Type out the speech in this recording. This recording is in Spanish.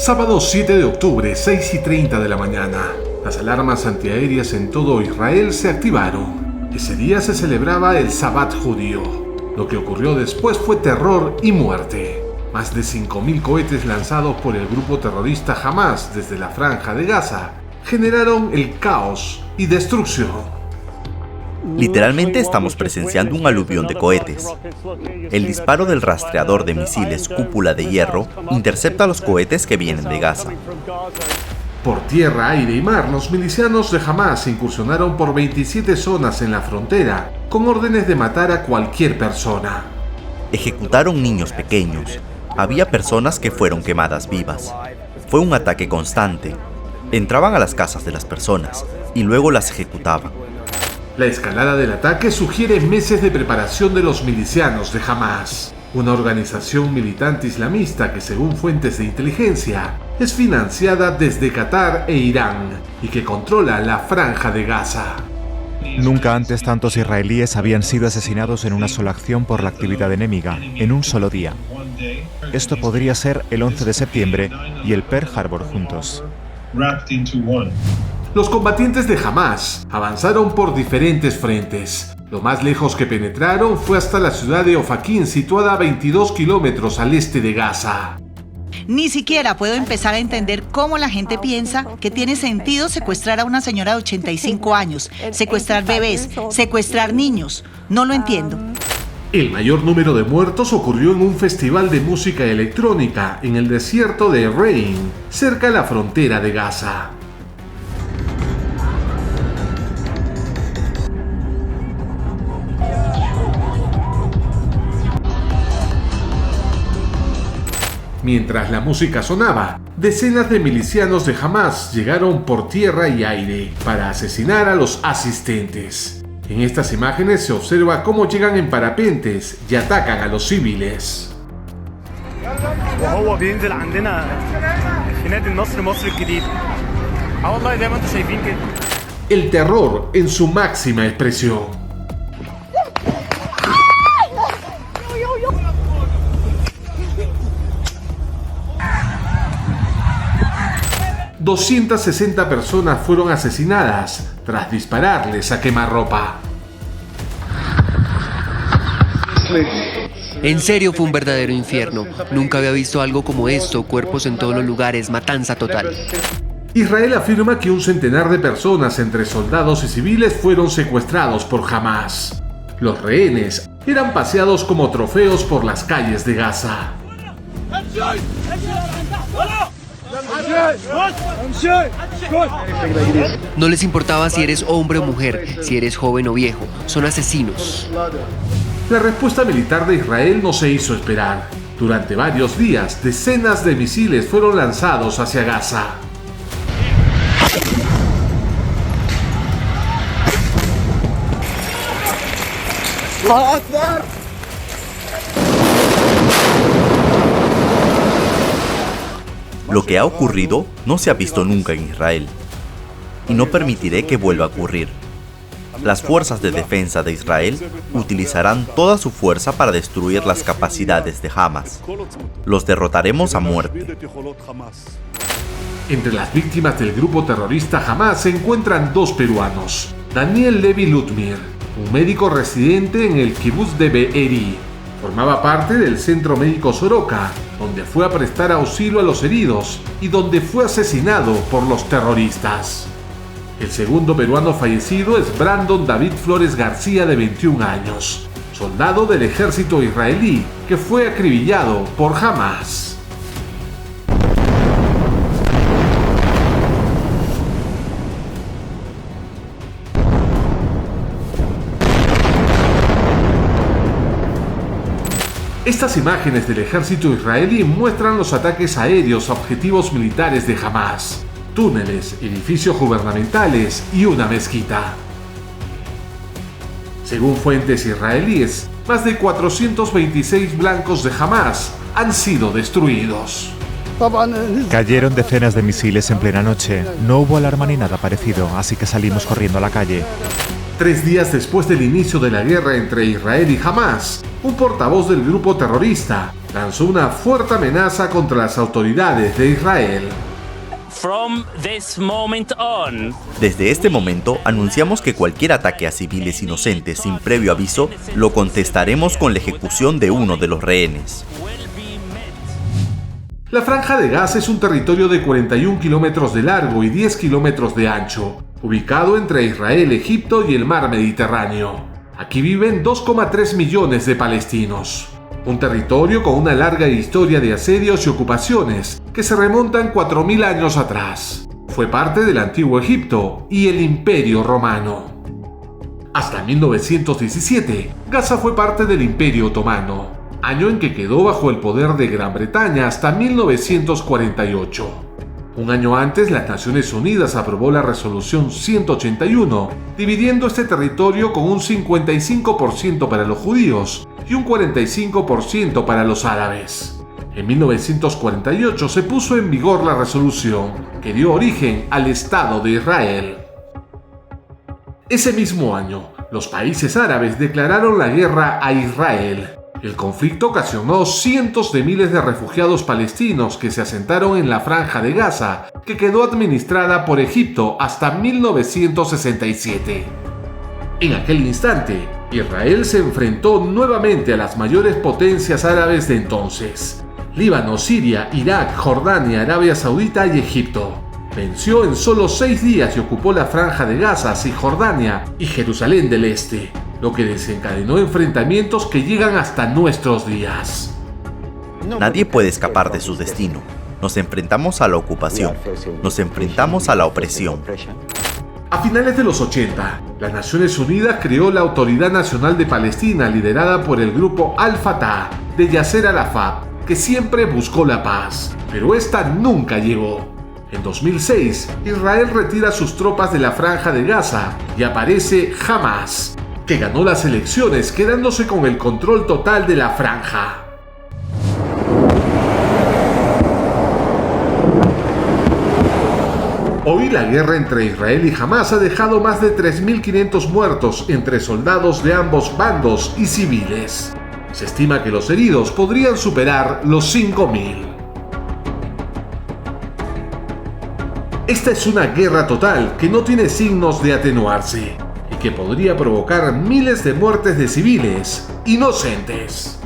Sábado 7 de octubre, 6:30 de la mañana. Las alarmas antiaéreas en todo Israel se activaron. Ese día se celebraba el Sabbat judío. Lo que ocurrió después fue terror y muerte. Más de 5.000 cohetes lanzados por el grupo terrorista Hamás desde la Franja de Gaza generaron el caos y destrucción. Literalmente estamos presenciando un aluvión de cohetes. El disparo del rastreador de misiles Cúpula de Hierro intercepta los cohetes que vienen de Gaza. Por tierra, aire y mar, los milicianos de Hamás incursionaron por 27 zonas en la frontera con órdenes de matar a cualquier persona. Ejecutaron niños pequeños. Había personas que fueron quemadas vivas. Fue un ataque constante. Entraban a las casas de las personas y luego las ejecutaban. La escalada del ataque sugiere meses de preparación de los milicianos de Hamás, una organización militante islamista que, según fuentes de inteligencia, es financiada desde Qatar e Irán y que controla la Franja de Gaza. Nunca antes tantos israelíes habían sido asesinados en una sola acción por la actividad enemiga, en un solo día. Esto podría ser el 11 de septiembre y el Pearl Harbor juntos. Los combatientes de Hamás avanzaron por diferentes frentes. Lo más lejos que penetraron fue hasta la ciudad de Ofaquín, situada a 22 kilómetros al este de Gaza. Ni siquiera puedo empezar a entender cómo la gente piensa que tiene sentido secuestrar a una señora de 85 años, secuestrar bebés, secuestrar niños. No lo entiendo. El mayor número de muertos ocurrió en un festival de música electrónica en el desierto de Rein, cerca de la frontera de Gaza. Mientras la música sonaba, decenas de milicianos de Hamás llegaron por tierra y aire para asesinar a los asistentes. En estas imágenes se observa cómo llegan en parapentes y atacan a los civiles. El terror en su máxima expresión. 260 personas fueron asesinadas tras dispararles a quemarropa. En serio fue un verdadero infierno. Nunca había visto algo como esto, cuerpos en todos los lugares, matanza total. Israel afirma que un centenar de personas entre soldados y civiles fueron secuestrados por Hamás. Los rehenes eran paseados como trofeos por las calles de Gaza. No les importaba si eres hombre o mujer, si eres joven o viejo. Son asesinos. La respuesta militar de Israel no se hizo esperar. Durante varios días, decenas de misiles fueron lanzados hacia Gaza. Lo que ha ocurrido no se ha visto nunca en Israel, y no permitiré que vuelva a ocurrir. Las fuerzas de defensa de Israel utilizarán toda su fuerza para destruir las capacidades de Hamás. Los derrotaremos a muerte. Entre las víctimas del grupo terrorista Hamás se encuentran dos peruanos: Daniel Levi Lutmir, un médico residente en el kibutz de Be'eri. Formaba parte del centro médico Soroka, donde fue a prestar auxilio a los heridos y donde fue asesinado por los terroristas. El segundo peruano fallecido es Brandon David Flores García, de 21 años, soldado del ejército israelí que fue acribillado por Hamás. Estas imágenes del ejército israelí muestran los ataques aéreos a objetivos militares de Hamás, túneles, edificios gubernamentales y una mezquita. Según fuentes israelíes, más de 426 blancos de Hamás han sido destruidos. Cayeron decenas de misiles en plena noche. No hubo alarma ni nada parecido, así que salimos corriendo a la calle. 3 días después del inicio de la guerra entre Israel y Hamás, un portavoz del grupo terrorista lanzó una fuerte amenaza contra las autoridades de Israel. Desde este momento, anunciamos que cualquier ataque a civiles inocentes sin previo aviso lo contestaremos con la ejecución de uno de los rehenes. La Franja de Gaza es un territorio de 41 kilómetros de largo y 10 kilómetros de ancho, ubicado entre Israel, Egipto y el mar Mediterráneo. Aquí viven 2,3 millones de palestinos. Un territorio con una larga historia de asedios y ocupaciones que se remontan 4.000 años atrás. Fue parte del antiguo Egipto y el Imperio Romano. Hasta 1917, Gaza fue parte del Imperio Otomano, año en que quedó bajo el poder de Gran Bretaña hasta 1948. Un año antes, las Naciones Unidas aprobó la Resolución 181, dividiendo este territorio con un 55% para los judíos y un 45% para los árabes. En 1948 se puso en vigor la resolución, que dio origen al Estado de Israel. Ese mismo año, los países árabes declararon la guerra a Israel. El conflicto ocasionó cientos de miles de refugiados palestinos que se asentaron en la Franja de Gaza, que quedó administrada por Egipto hasta 1967. En aquel instante, Israel se enfrentó nuevamente a las mayores potencias árabes de entonces: Líbano, Siria, Irak, Jordania, Arabia Saudita y Egipto. Venció en solo 6 días y ocupó la Franja de Gaza, Cisjordania y Jerusalén del Este, lo que desencadenó enfrentamientos que llegan hasta nuestros días. Nadie puede escapar de su destino. Nos enfrentamos a la ocupación. Nos enfrentamos a la opresión. A finales de los 80, las Naciones Unidas creó la Autoridad Nacional de Palestina, liderada por el grupo Al-Fatah de Yasser Arafat, que siempre buscó la paz, pero esta nunca llegó. En 2006, Israel retira sus tropas de la Franja de Gaza y aparece Hamas, que ganó las elecciones quedándose con el control total de la franja. Hoy la guerra entre Israel y Hamas ha dejado más de 3.500 muertos entre soldados de ambos bandos y civiles. Se estima que los heridos podrían superar los 5.000. Esta es una guerra total que no tiene signos de atenuarse y que podría provocar miles de muertes de civiles inocentes.